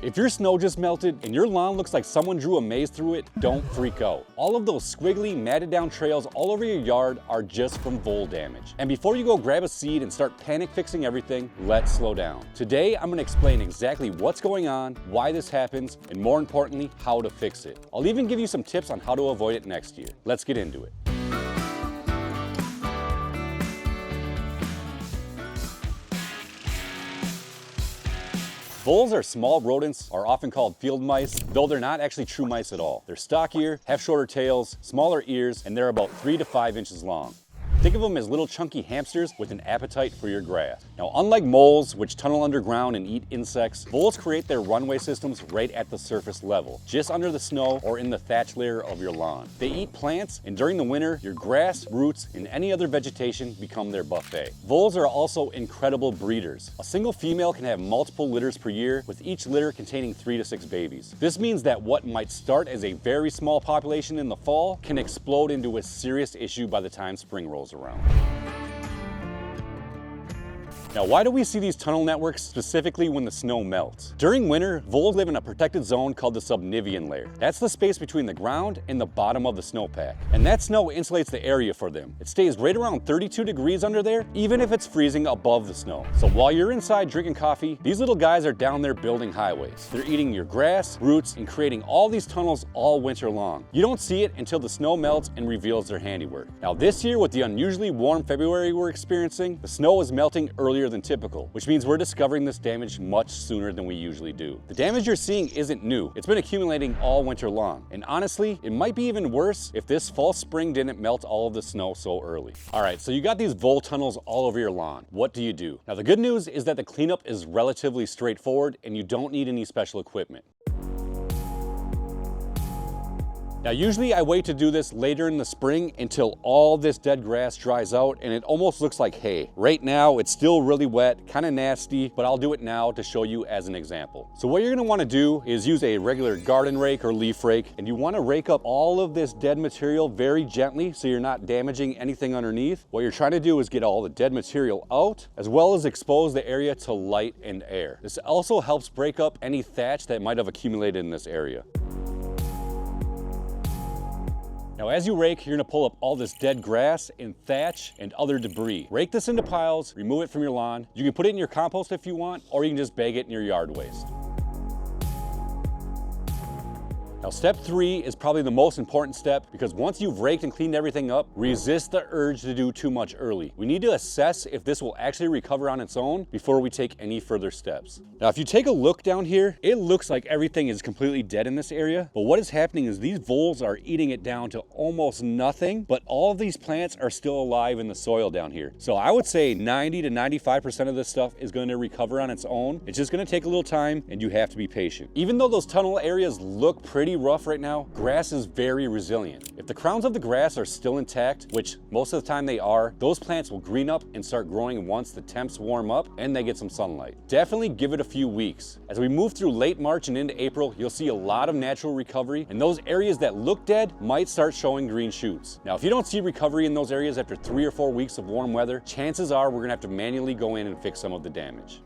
If your snow just melted and your lawn looks like someone drew a maze through it, don't freak out. All of those squiggly, matted down trails all over your yard are just from vole damage. And before you go grab a seed and start panic fixing everything, let's slow down. Today, I'm gonna explain exactly what's going on, why this happens, and more importantly, how to fix it. I'll even give you some tips on how to avoid it next year. Let's get into it. Voles are small rodents, are often called field mice, though they're not actually true mice at all. They're stockier, have shorter tails, smaller ears, and they're about 3 to 5 inches long. Think of them as little chunky hamsters with an appetite for your grass. Now, unlike moles, which tunnel underground and eat insects, voles create their runway systems right at the surface level, just under the snow or in the thatch layer of your lawn. They eat plants, and during the winter, your grass, roots, and any other vegetation become their buffet. Voles are also incredible breeders. A single female can have multiple litters per year, with each litter containing 3 to 6 babies. This means that what might start as a very small population in the fall can explode into a serious issue by the time spring rolls around. Now, why do we see these tunnel networks specifically when the snow melts? During winter, voles live in a protected zone called the subnivean layer. That's the space between the ground and the bottom of the snowpack. And that snow insulates the area for them. It stays right around 32 degrees under there, even if it's freezing above the snow. So while you're inside drinking coffee, these little guys are down there building highways. They're eating your grass, roots, and creating all these tunnels all winter long. You don't see it until the snow melts and reveals their handiwork. Now this year, with the unusually warm February we're experiencing, the snow is melting earlier than typical, which means we're discovering this damage much sooner than we usually do. The damage you're seeing isn't new. It's been accumulating all winter long. And honestly, it might be even worse if this fall spring didn't melt all of the snow so early. All right, so you got these vole tunnels all over your lawn. What do you do? Now the good news is that the cleanup is relatively straightforward and you don't need any special equipment. Now usually I wait to do this later in the spring until all this dead grass dries out and it almost looks like hay. Right now it's still really wet, kind of nasty, but I'll do it now to show you as an example. So what you're gonna wanna do is use a regular garden rake or leaf rake, and you wanna rake up all of this dead material very gently so you're not damaging anything underneath. What you're trying to do is get all the dead material out, as well as expose the area to light and air. This also helps break up any thatch that might have accumulated in this area. Now as you rake, you're gonna pull up all this dead grass and thatch and other debris. Rake this into piles, remove it from your lawn. You can put it in your compost if you want, or you can just bag it in your yard waste. Now step 3 is probably the most important step, because once you've raked and cleaned everything up, resist the urge to do too much early. We need to assess if this will actually recover on its own before we take any further steps. Now if you take a look down here, it looks like everything is completely dead in this area, but what is happening is these voles are eating it down to almost nothing, but all of these plants are still alive in the soil down here. So I would say 90 to 95% of this stuff is going to recover on its own. It's just going to take a little time and you have to be patient. Even though those tunnel areas look pretty rough right now, grass is very resilient. If the crowns of the grass are still intact, which most of the time they are, those plants will green up and start growing once the temps warm up and they get some sunlight. Definitely give it a few weeks. As we move through late March and into April, you'll see a lot of natural recovery, and those areas that look dead might start showing green shoots. Now, if you don't see recovery in those areas after 3 or 4 weeks of warm weather, chances are we're gonna have to manually go in and fix some of the damage.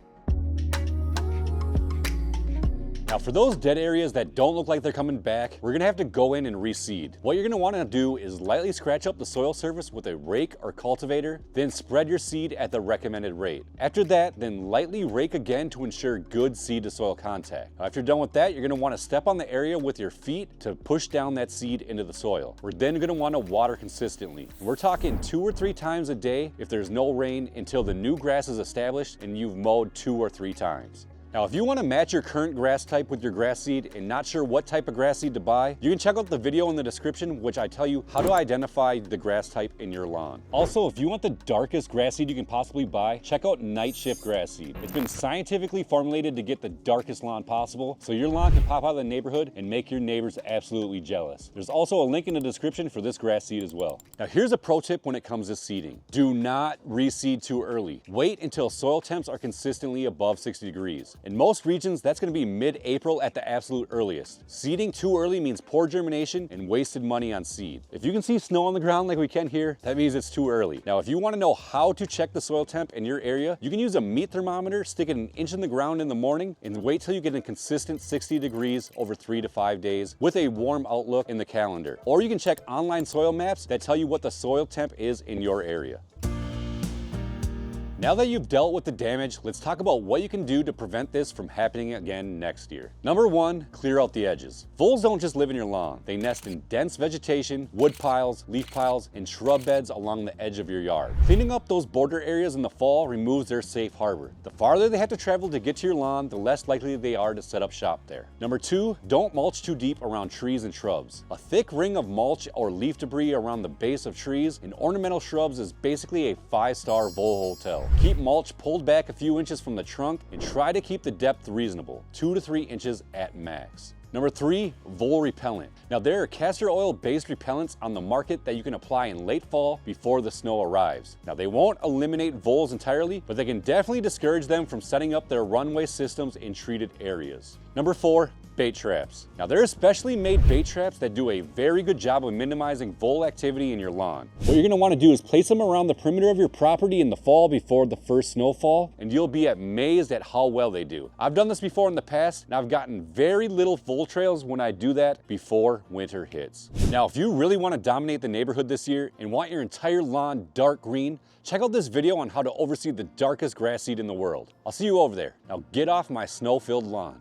Now for those dead areas that don't look like they're coming back, we're gonna have to go in and reseed. What you're gonna wanna do is lightly scratch up the soil surface with a rake or cultivator, then spread your seed at the recommended rate. After that, then lightly rake again to ensure good seed to soil contact. Now, if you're done with that, you're gonna wanna step on the area with your feet to push down that seed into the soil. We're then gonna wanna water consistently. We're talking 2 or 3 times a day if there's no rain, until the new grass is established and you've mowed 2 or 3 times. Now, if you want to match your current grass type with your grass seed and not sure what type of grass seed to buy, you can check out the video in the description, which I tell you how to identify the grass type in your lawn. Also, if you want the darkest grass seed you can possibly buy, check out NightShift grass seed. It's been scientifically formulated to get the darkest lawn possible, so your lawn can pop out of the neighborhood and make your neighbors absolutely jealous. There's also a link in the description for this grass seed as well. Now, here's a pro tip when it comes to seeding. Do not reseed too early. Wait until soil temps are consistently above 60 degrees. In most regions, that's going to be mid-April at the absolute earliest. Seeding too early means poor germination and wasted money on seed. If you can see snow on the ground like we can here, that means it's too early. Now, if you want to know how to check the soil temp in your area, you can use a meat thermometer, stick it an inch in the ground in the morning, and wait till you get a consistent 60 degrees over 3 to 5 days with a warm outlook in the calendar. Or you can check online soil maps that tell you what the soil temp is in your area. Now that you've dealt with the damage, let's talk about what you can do to prevent this from happening again next year. Number one, clear out the edges. Voles don't just live in your lawn. They nest in dense vegetation, wood piles, leaf piles, and shrub beds along the edge of your yard. Cleaning up those border areas in the fall removes their safe harbor. The farther they have to travel to get to your lawn, the less likely they are to set up shop there. Number two, don't mulch too deep around trees and shrubs. A thick ring of mulch or leaf debris around the base of trees and ornamental shrubs is basically a 5-star vole hotel. Keep mulch pulled back a few inches from the trunk and try to keep the depth reasonable, 2 to 3 inches at max. Number three, vole repellent. Now there are castor oil based repellents on the market that you can apply in late fall before the snow arrives. Now they won't eliminate voles entirely, but they can definitely discourage them from setting up their runway systems in treated areas. Number four, bait traps. Now there are specially made bait traps that do a very good job of minimizing vole activity in your lawn. What you're going to want to do is place them around the perimeter of your property in the fall before the first snowfall, and you'll be amazed at how well they do. I've done this before in the past, and I've gotten very little vole trails when I do that before winter hits. Now if you really want to dominate the neighborhood this year and want your entire lawn dark green, check out this video on how to overseed the darkest grass seed in the world. I'll see you over there. Now get off my snow-filled lawn.